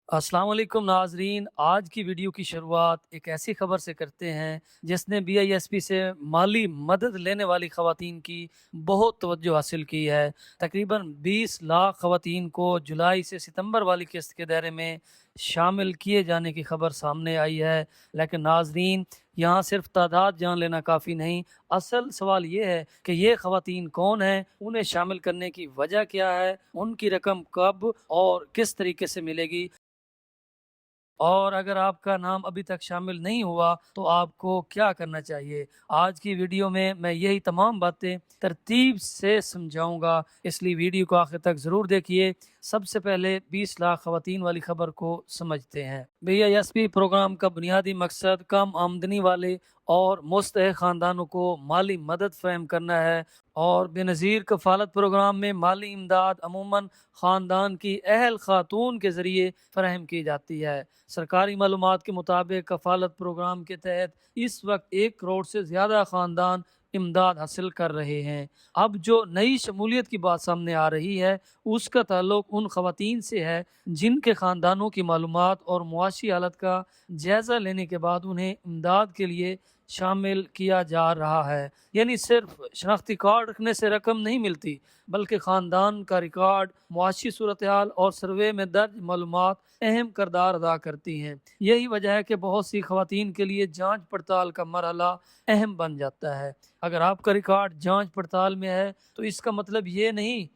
अस्सलाम वालेकुम नाजरीन। आज की वीडियो की शुरुआत एक ऐसी खबर से करते हैं जिसने बीआईएसपी से माली मदद लेने वाली ख़वातीन की बहुत तवज्जो हासिल की है। तकरीबन 20 लाख ख़वातीन को जुलाई से सितंबर वाली किस्त के दायरे में शामिल किए जाने की खबर सामने आई है। लेकिन नाजरीन, यहाँ सिर्फ तादाद जान लेना काफ़ी नहीं, असल सवाल ये है कि ये ख़वातीन कौन हैं, उन्हें शामिल करने की वजह क्या है, उनकी रकम कब और किस तरीके से मिलेगी, और अगर आपका नाम अभी तक शामिल नहीं हुआ तो आपको क्या करना चाहिए। आज की वीडियो में मैं यही तमाम बातें तरतीब से समझाऊंगा, इसलिए वीडियो को आखिर तक ज़रूर देखिए। सबसे पहले 20 लाख खवातीन वाली खबर को समझते हैं। बीआईएसपी प्रोग्राम का बुनियादी मकसद कम आमदनी वाले और मुस्तहक़ ख़ानदानों को माली मदद फ़राहम करना है, और बेनज़ीर कफ़ालत प्रोग्राम में माली इमदाद अमूमन ख़ानदान की अहल ख़ातून के ज़रिए फ़राहम की जाती है। सरकारी मालूमात के मुताबिक कफ़ालत प्रोग्राम के तहत इस वक्त 1 करोड़ से ज़्यादा ख़ानदान इमदाद हासिल कर रहे हैं। अब जो नई शमूलियत की बात सामने आ रही है, उसका ताल्लुक उन ख़वातीन से है जिनके ख़ानदानों की मालूमात और मुआशी हालत का जायज़ा लेने के बाद उन्हें इमदाद के लिए शामिल किया जा रहा है। यानी सिर्फ शनाख्ती कार्ड रखने से रकम नहीं मिलती, बल्कि ख़ानदान का रिकॉर्ड, मुआशी सूरत हाल और सर्वे में दर्ज मालूमात अहम किरदार अदा करती हैं। यही वजह है कि बहुत सी ख़वातीन के लिए जांच पड़ताल का मरहला अहम बन जाता है। अगर आपका रिकॉर्ड जांच पड़ताल में है तो इसका मतलब ये नहीं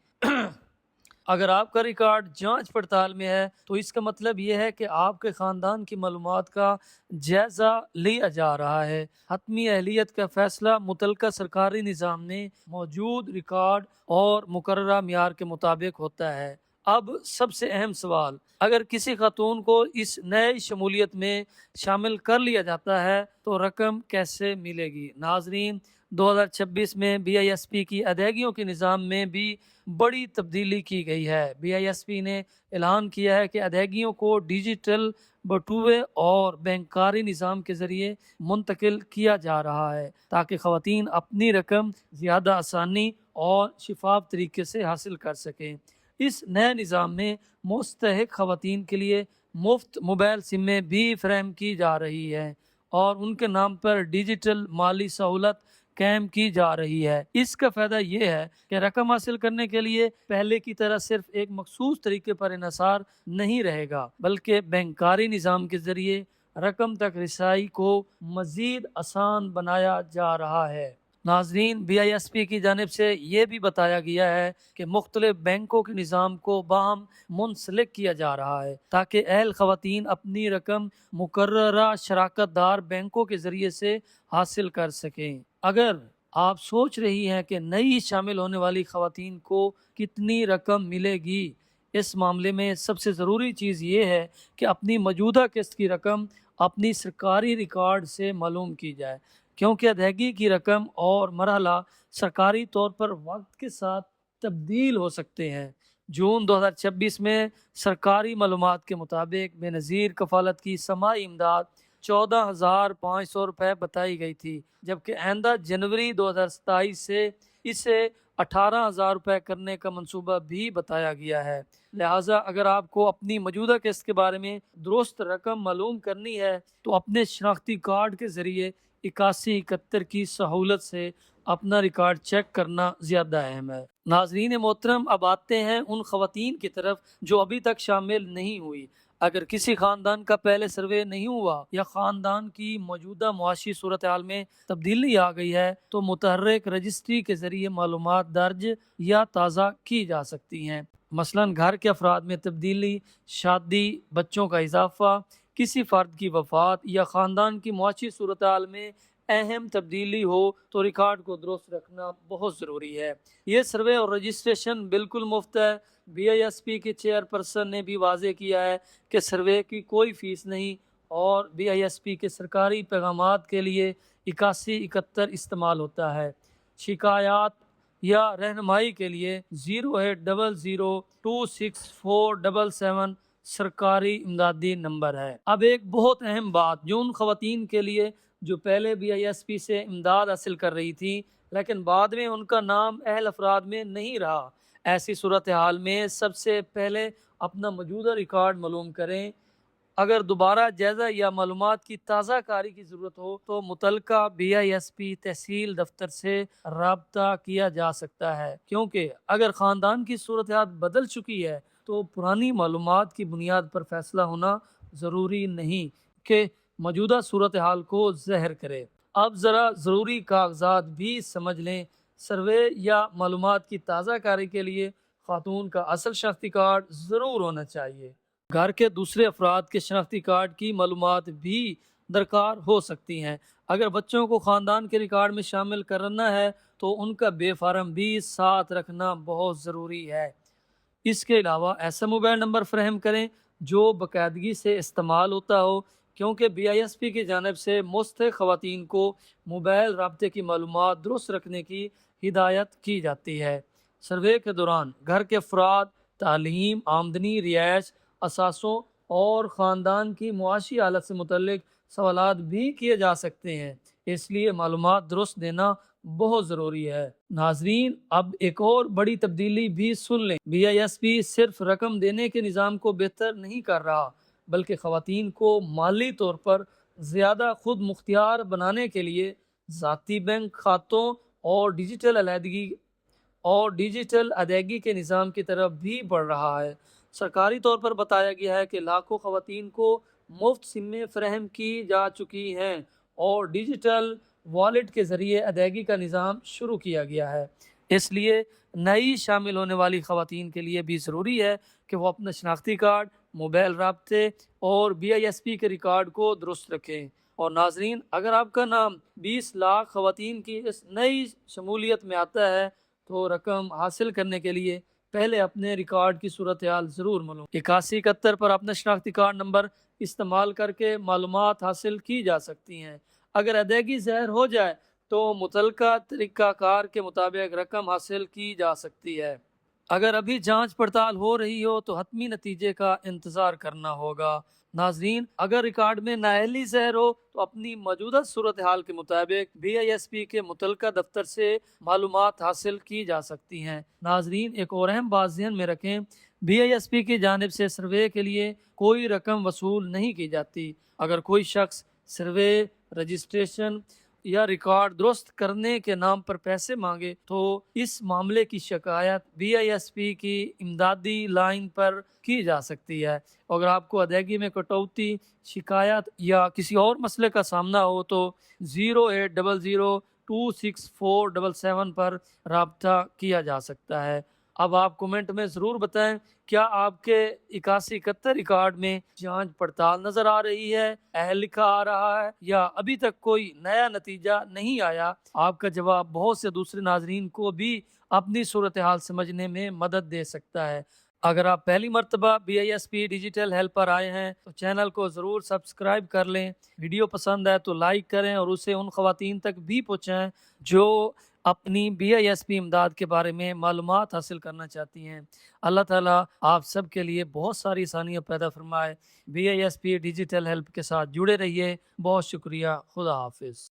अगर आपका रिकॉर्ड जांच पड़ताल में है तो इसका मतलब ये है कि आपके ख़ानदान की मालूमात का जायज़ा लिया जा रहा है। हतमी अहलियत का फ़ैसला मुतलका सरकारी निज़ाम में मौजूद रिकॉर्ड और मुकर्ररा मियार के मुताबिक होता है। अब सबसे अहम सवाल, अगर किसी खातून को इस नई शमूलियत में शामिल कर लिया जाता है तो रकम कैसे मिलेगी। नाजरीन, 2026 में बीआईएसपी की अदायगियों के निज़ाम में भी बड़ी तब्दीली की गई है। बीआईएसपी ने ऐलान किया है कि अदायगियों को डिजिटल बटुए और बैंकारी निज़ाम के ज़रिए मुंतकिल किया जा रहा है, ताकि ख़वातीन अपनी रकम ज़्यादा आसानी और शिफाफ तरीके से हासिल कर सकें। इस नए निज़ाम में मुस्तहिक ख़वातीन के लिए मुफ्त मोबाइल सिमें भी फ्राहम की जा रही है और उनके नाम पर डिजिटल माली सहूलत कायम की जा रही है। इसका फ़ायदा ये है कि रकम हासिल करने के लिए पहले की तरह सिर्फ एक मखसूस तरीके पर इन्हसार नहीं रहेगा, बल्कि बैंकारी निज़ाम के ज़रिए रकम तक रसाई को मज़ीद आसान बनाया जा रहा है। नाजरीन, BISP की जानिब से ये भी बताया गया है कि मुख्तलिफ बैंकों के निज़ाम को बाहम मुंसलिक किया जा रहा है, ताकि अहल ख़वातीन अपनी रकम मुकर्ररा शराकत दार बैंकों के ज़रिए से हासिल कर सकें। अगर आप सोच रही हैं कि नई शामिल होने वाली ख़वातीन को कितनी रकम मिलेगी, इस मामले में सबसे ज़रूरी चीज़ ये है कि अपनी मौजूदा किस्त की रकम अपनी सरकारी रिकॉर्ड से मालूम की जाए, क्योंकि अदायगी की रकम और मरहला सरकारी तौर पर वक्त के साथ तब्दील हो सकते हैं। जून 2026 में सरकारी मालूमात के मुताबिक बेनज़ीर कफ़ालत की समाई इमदाद 14,500 रुपये बताई गई थी, जबकि आइंदा जनवरी 2027 से इसे 18,000 रुपये करने का मंसूबा भी बताया गया है। लिहाजा अगर आपको अपनी मौजूदा किस्त के बारे में दुरुस्त रकम मालूम करनी है तो अपने शनाख्ती कार्ड के ज़रिए 8171 की सहूलत से अपना रिकॉर्ड चेक करना ज़्यादा अहम है। नाजरीन मोहतरम, अब आते हैं उन ख़वातीन की तरफ जो अभी तक शामिल नहीं हुई। अगर किसी ख़ानदान का पहले सर्वे नहीं हुआ या ख़ानदान की मौजूदा मुआशी सूरत हाल में तब्दीली आ गई है तो मुतहर्रिक रजिस्ट्री के ज़रिए मालूमात दर्ज या ताज़ा की जा सकती हैं। मसलन घर के अफराद में तब्दीली, शादी, बच्चों का इजाफा, किसी फ़र्द की वफ़ात या ख़ानदान की मुआशी सूरत हाल में अहम तब्दीली हो तो रिकॉर्ड को दुरुस्त रखना बहुत ज़रूरी है। ये सर्वे और रजिस्ट्रेशन बिल्कुल मुफ्त है। BISP के चेयरपर्सन ने भी वाज़े किया है कि सर्वे की कोई फ़ीस नहीं, और BISP के सरकारी पैगामात के लिए 8171 इस्तेमाल होता है। शिकायत या रहनुमाई के लिए 0800264777 सरकारी इमदादी नंबर है। अब एक बहुत अहम बात जो उन ख़वातीन के लिए जो पहले BISP से इमदाद हासिल कर रही थी लेकिन बाद में उनका नाम अहल अफराद में नहीं रहा, ऐसी सूरत हाल में सबसे पहले اپنا موجودہ ریکارڈ معلوم کریں۔ اگر دوبارہ جائزہ یا معلومات کی تازہ کاری کی ضرورت ہو تو متعلقہ BISP تحصیل دفتر سے رابطہ کیا جا سکتا ہے، کیونکہ اگر خاندان کی صورتحال بدل چکی ہے تو پرانی معلومات کی بنیاد پر فیصلہ ہونا ضروری نہیں کہ موجودہ صورتحال کو ظاہر کرے۔ اب ذرا ضروری کاغذات بھی سمجھ لیں۔ سروے یا معلومات کی تازہ کاری کے لیے خاتون کا اصل شناختی کارڈ ضرور ہونا چاہیے۔ گھر کے دوسرے افراد کے شناختی کارڈ کی معلومات بھی درکار ہو سکتی ہیں۔ اگر بچوں کو خاندان کے ریکارڈ میں شامل کرنا ہے تو ان کا بے فارم بھی ساتھ رکھنا بہت ضروری ہے۔ اس کے علاوہ ایسا موبائل نمبر فراہم کریں جو باقاعدگی سے استعمال ہوتا ہو، کیونکہ BISP کی جانب سے مستحق خواتین کو موبائل رابطے کی معلومات درست رکھنے کی ہدایت کی جاتی ہے۔ سروے کے دوران گھر کے افراد، تعلیم، آمدنی، رہائش، اثاثوں اور خاندان کی معاشی حالت سے متعلق سوالات بھی کیے جا سکتے ہیں، اس لیے معلومات درست دینا بہت ضروری ہے۔ ناظرین، اب ایک اور بڑی تبدیلی بھی سن لیں۔ BISP صرف رقم دینے کے نظام کو بہتر نہیں کر رہا، بلکہ خواتین کو مالی طور پر زیادہ خود مختار بنانے کے لیے ذاتی بینک کھاتوں اور ڈیجیٹل ادائیگی کے نظام کی طرف بھی بڑھ رہا ہے۔ سرکاری طور پر بتایا گیا ہے کہ لاکھوں خواتین کو مفت سمیں فراہم کی جا چکی ہیں اور ڈیجیٹل والیٹ کے ذریعے ادائیگی کا نظام شروع کیا گیا ہے۔ اس لیے نئی شامل ہونے والی خواتین کے لیے بھی ضروری ہے کہ وہ اپنا شناختی کارڈ، موبائل رابطے اور BISP کے ریکارڈ کو درست رکھیں۔ اور ناظرین، اگر آپ کا نام 20 لاکھ خواتین کی اس نئی شمولیت میں آتا ہے تو رقم حاصل کرنے کے لیے پہلے اپنے ریکارڈ کی صورتحال ضرور معلوم 8171 پر اپنا شناختی کارڈ نمبر استعمال کر کے معلومات حاصل کی جا سکتی ہیں۔ اگر ادائیگی ظاہر ہو جائے تو متعلقہ طریقہ کار کے مطابق رقم حاصل کی جا سکتی ہے۔ اگر ابھی جانچ پڑتال ہو رہی ہو تو حتمی نتیجے کا انتظار کرنا ہوگا۔ ناظرین، اگر ریکارڈ میں نااہلی ظاہر ہو تو اپنی موجودہ صورتحال کے مطابق BISP کے متعلقہ دفتر سے معلومات حاصل کی جا سکتی ہیں۔ ناظرین، ایک اور اہم بات ذہن میں رکھیں، BISP کی جانب سے سروے کے لیے کوئی رقم وصول نہیں کی جاتی۔ اگر کوئی شخص سروے، رجسٹریشن یا ریکارڈ درست کرنے کے نام پر پیسے مانگے تو اس معاملے کی شکایت BISP کی امدادی لائن پر کی جا سکتی ہے۔ اگر آپ کو ادائیگی میں کٹوتی، شکایت یا کسی اور مسئلے کا سامنا ہو تو 0800264777 پر رابطہ کیا جا سکتا ہے۔ اب آپ کومنٹ میں ضرور بتائیں، کیا آپ کے 8171 ریکارڈ میں جانچ پڑتال نظر آ رہی ہے، اہل لکھا آ رہا ہے، یا ابھی تک کوئی نیا نتیجہ نہیں آیا؟ آپ کا جواب بہت سے دوسرے ناظرین کو بھی اپنی صورتحال سمجھنے میں مدد دے سکتا ہے۔ اگر آپ پہلی مرتبہ BISP ڈیجیٹل ہیلپ پر آئے ہیں تو چینل کو ضرور سبسکرائب کر لیں۔ ویڈیو پسند ہے تو لائک کریں اور اسے ان خواتین تک بھی پہنچائیں جو اپنی BISP امداد کے بارے میں معلومات حاصل کرنا چاہتی ہیں۔ اللہ تعالیٰ آپ سب کے لیے بہت ساری آسانیاں پیدا فرمائے۔ BISP ڈیجیٹل ہیلپ کے ساتھ جڑے رہیے۔ بہت شکریہ۔ خدا حافظ۔